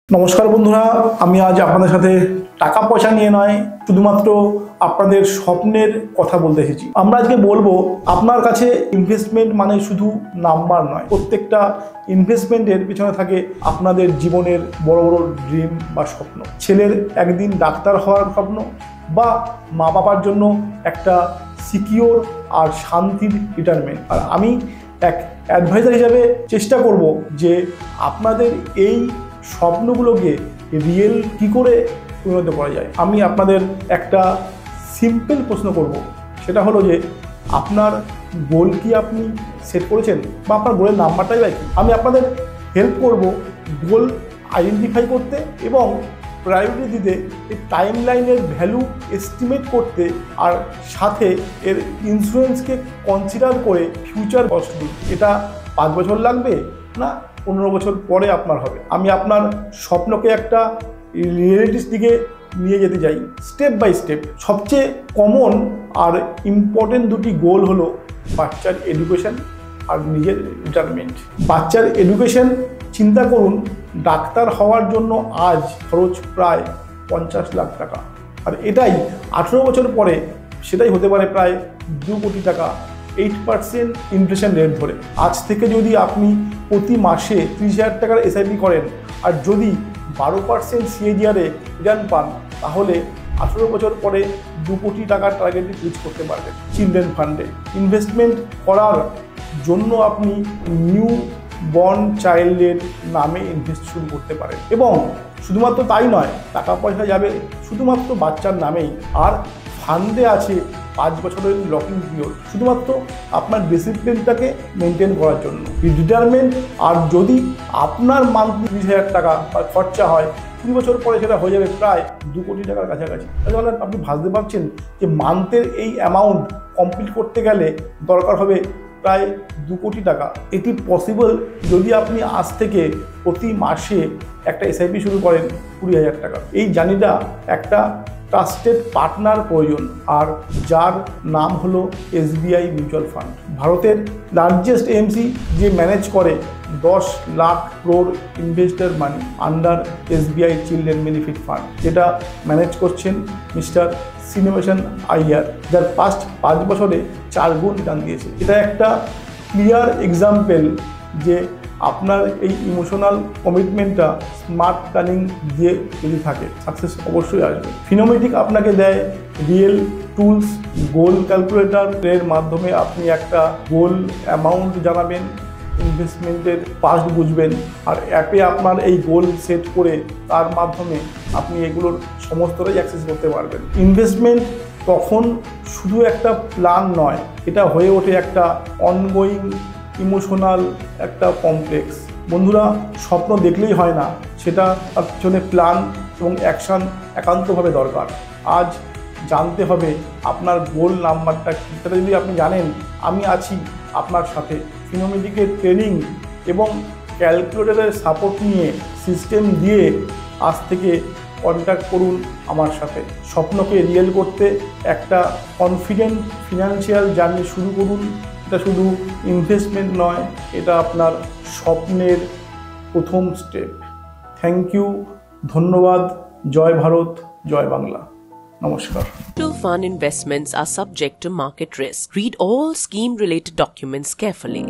নমস্কার বন্ধুরা, আমি আজ আপনাদের সাথে টাকা পয়সা নিয়ে নয়, শুধুমাত্র আপনাদের স্বপ্নের কথা বলতে এসেছি। আমরা আজকে বলবো আপনার কাছে ইনভেস্টমেন্ট মানে শুধু নাম্বার নয়, প্রত্যেকটা ইনভেস্টমেন্টের পিছনে থাকে আপনাদের জীবনের বড় বড় ড্রিম বা স্বপ্ন। ছেলের একদিন ডাক্তার হওয়ার স্বপ্ন, বা মা বাবার জন্য একটা সিকিওর আর শান্তির রিটায়ারমেন্ট। আর আমি এক অ্যাডভাইজার হিসাবে চেষ্টা করব যে আপনাদের এই স্বপ্নগুলোকে রিয়েল কি করে পরিণত করা যায়। আমি আপনাদের একটা সিম্পল প্রশ্ন করব, সেটা হলো যে আপনার গোল কি আপনি সেট করেছেন, বা আপনার গোলের নাম্বারটাই বা কি। আমি আপনাদের হেল্প করব গোল আইডেন্টিফাই করতে এবং প্রায়োরিটি দিতে, এই টাইম লাইনের ভ্যালু এস্টিমেট করতে, আর সাথে এর ইন্স্যুরেন্সকে কনসিডার করে ফিউচার কস্ট দিন। এটা 5 বছর লাগবে না 15 বছর পরে আপনার হবে। আমি আপনার স্বপ্নকে একটা রিয়েলিটিস দিকে নিয়ে যেতে চাই স্টেপ বাই স্টেপ। সবচেয়ে কমন আর ইম্পর্টেন্ট দুটি গোল হলো বাচ্চার এডুকেশন আর নিজের রিটায়ারমেন্ট। বাচ্চার এডুকেশন, চিন্তা করুন ডাক্তার হওয়ার জন্য আজ খরচ প্রায় 50 লাখ টাকা, আর এটাই 18 বছর পরে সেটাই হতে পারে প্রায় 2 কোটি টাকা, 8% ইনফ্লেশন রেট ধরে। আজ থেকে যদি আপনি প্রতি মাসে 30,000 টাকার এসআইপি করেন, আর যদি 12% সিএজিআরে রিটার্ন পান, তাহলে 18 বছর পরে 2 কোটি টাকার টার্গেটটি রিচ করতে পারবেন। চিলড্রেন ফান্ডে ইনভেস্টমেন্ট করার জন্য আপনি নিউ বর্ন চাইল্ডের নামে ইনভেস্ট শুরু করতে পারেন, এবং শুধুমাত্র তাই নয়, টাকা পয়সা যাবে শুধুমাত্র বাচ্চার নামেই। আর ফান্ডে আছে 5 বছরের লকিং পিরিয়ড, শুধুমাত্র আপনার ডিসিপ্লিনটাকে মেনটেন করার জন্য। রিটায়ারমেন্ট, আর যদি আপনার মান্থলি 30,000 টাকা বা খরচা হয়, 20 বছর পরে সেটা হয়ে যাবে প্রায় 2 কোটি টাকার কাছাকাছি। তাহলে আপনি ভাবতে পারছেন যে মান্থের এই অ্যামাউন্ট কমপ্লিট করতে গেলে দরকার হবে প্রায় 2 কোটি টাকা। এটি পসিবল যদি আপনি আজ থেকে প্রতি মাসে একটা এসআইপি শুরু করেন 20,000 টাকা। এই জার্নিটা একটা ট্রাস্টেড পার্টনার প্রয়োজন, আর যার নাম হলো SBI মিউচুয়াল ফান্ড। ভারতের লার্জেস্ট এমসি যে ম্যানেজ করে 10 lakh crore investor money under SBI children benefit fund, যেটা ম্যানেজ করছেন মিস্টার শ্রীনিবাসন আইয়ার, যার পাস্ট 5 বছরে 4 গুণ রিটার্ন দিয়েছে। এটা একটা ক্লিয়ার এক্সাম্পল যে আপনার এই ইমোশনাল কমিটমেন্টটা স্মার্ট প্ল্যানিং দিয়ে যদি থাকে, সাকসেস অবশ্যই আসবে। ফিনোমেটিক আপনাকে দেয় রিয়েল টুলস, গোল ক্যালকুলেটরের মাধ্যমে আপনি একটা গোল অ্যামাউন্ট জানাবেন, ইনভেস্টমেন্টের পাস্ট বুঝবেন, আর অ্যাপে আপনার এই গোল সেট করে তার মাধ্যমে আপনি এগুলোর সমস্তটাই অ্যাক্সেস করতে পারবেন। ইনভেস্টমেন্ট তখন শুধু একটা প্ল্যান নয়, এটা হয়ে ওঠে একটা অনগোয়িং ইমোশনাল একটা কমপ্লেক্স। বন্ধুরা, স্বপ্ন দেখলেই হয় না, সেটা তার পিছনে প্ল্যান এবং অ্যাকশান একান্তভাবে দরকার। আজ জানতে হবে আপনার গোল নাম্বারটা কী। সেটা যদি আপনি জানেন, আমি আছি আপনার সাথে। ফিনোমেটিকের ট্রেনিং এবং ক্যালকুলেটরের সাপোর্ট নিয়ে, সিস্টেম দিয়ে আজ থেকে কন্ট্যাক্ট করুন আমার সাথে। স্বপ্নকে রিয়েল করতে একটা কনফিডেন্ট ফিনান্সিয়াল জার্নি শুরু করুন। এটা শুধু ইনভেস্টমেন্ট নয়, এটা আপনার স্বপ্নের প্রথম স্টেপ। থ্যাংক ইউ, ধন্যবাদ। জয় ভারত, জয় বাংলা। নমস্কার। Mutual fund investments are subject to market risk. Read all scheme-related documents carefully.